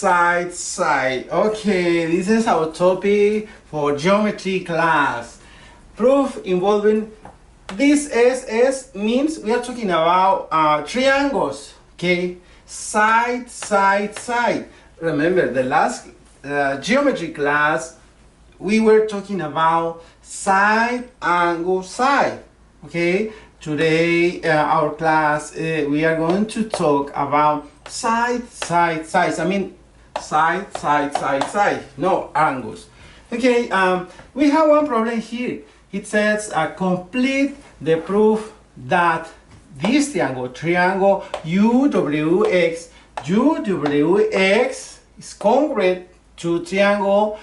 side. Okay, this is our topic for geometry class. Proof involving this SS means we are talking about triangles. Okay, side. Remember the last geometry class we were talking about side, angle, side. Okay, today our class we are going to talk about sides. I mean side. No angles. Okay, we have one problem here. It says complete the proof that this triangle UWX is congruent to triangle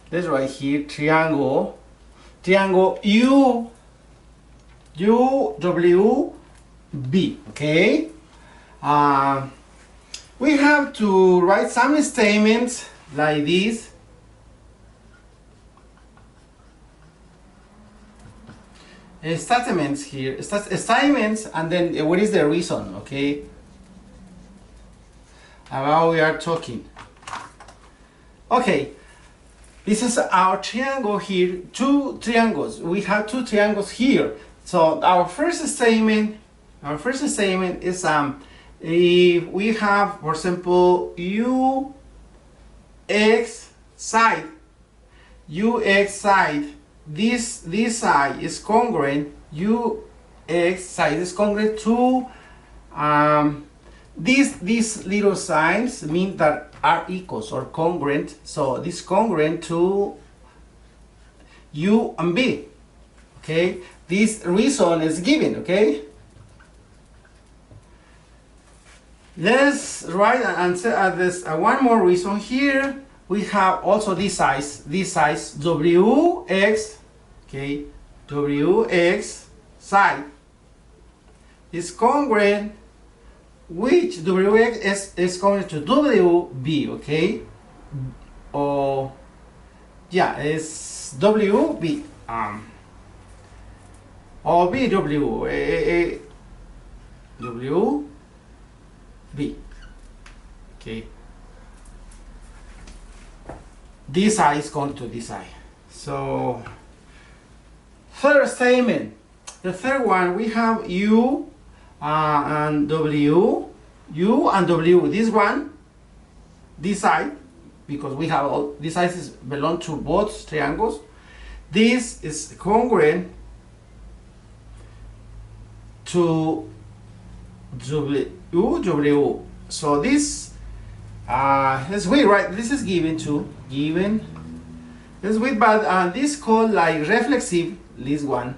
let's write here triangle UWB. Okay, we have to write some statements like this. Statements here, statements, and then what is the reason? Okay, about we are talking. Okay, this is our triangle here, two triangles. We have two triangles here. So our first statement is if we have, for example, UX side, this side is congruent, UX side is congruent to these little signs mean that are equals or congruent. So this congruent to U and B. Okay, this reason is given. Okay, let's write and answer this one more reason here. We have also this size WX. Okay, WX side is congruent, which WX is congruent to WB. Okay, or yeah, it's WB or BW WB. Okay, this side is going to this side. So third statement, the third one, we have U and W, this one, this side, because we have all these sides belong to both triangles. This is congruent to W. So this is we right. This is given. This with, but this called like reflexive. This one,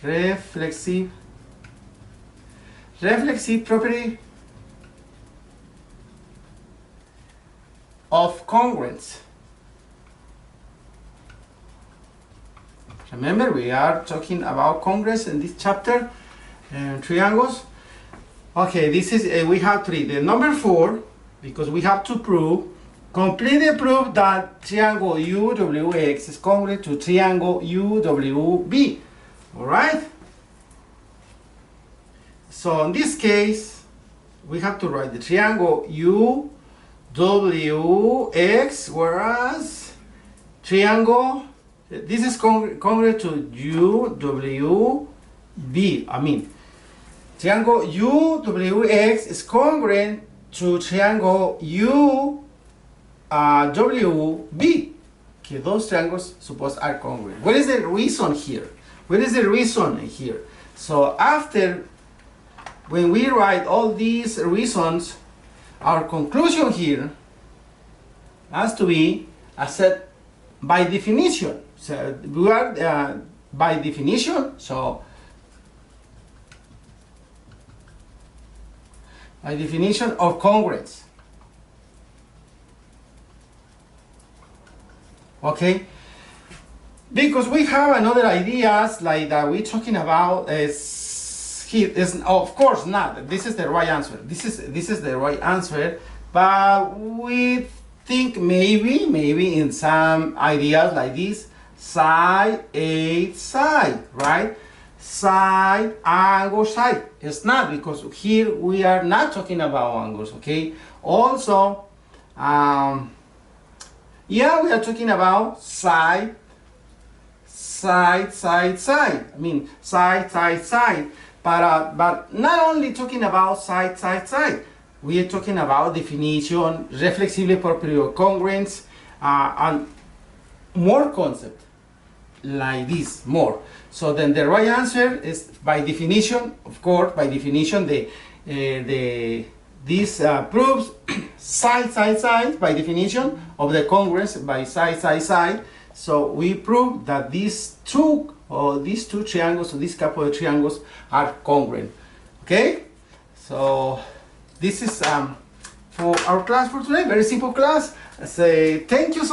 reflexive property of congruence. Remember, we are talking about congruence in this chapter, triangles. Okay, this is we have three. The number 4, because we have to prove, completely prove that triangle UWX is congruent to triangle UWB. All right. So in this case, we have to write the triangle UWX, whereas triangle, this is congruent to UWB. I mean, triangle UWX is congruent to triangle UWB. Okay, those triangles suppose are congruent. What is the reason here? So after, when we write all these reasons, our conclusion here has to be set by definition. So we are by definition. So by definition of congruence. Okay, because we have another ideas like that we're talking about is of course not. This is the right answer. This is the right answer, but we think maybe in some ideas like this, side, right? side, angle, side. It's not, because here we are not talking about angles, okay? Also, yeah, we are talking about side, side, side, side. I mean, side, side, side. But not only talking about side, side, side. We are talking about definition, reflexible por period congruence, and more concept like this, more. So then the right answer is, by definition, of course, by definition, this proves side, side, side, by definition of the congruence by side, side, side. So we prove that these two triangles, or this couple of triangles, are congruent. Okay? So this is for our class for today. Very simple class. I say thank you so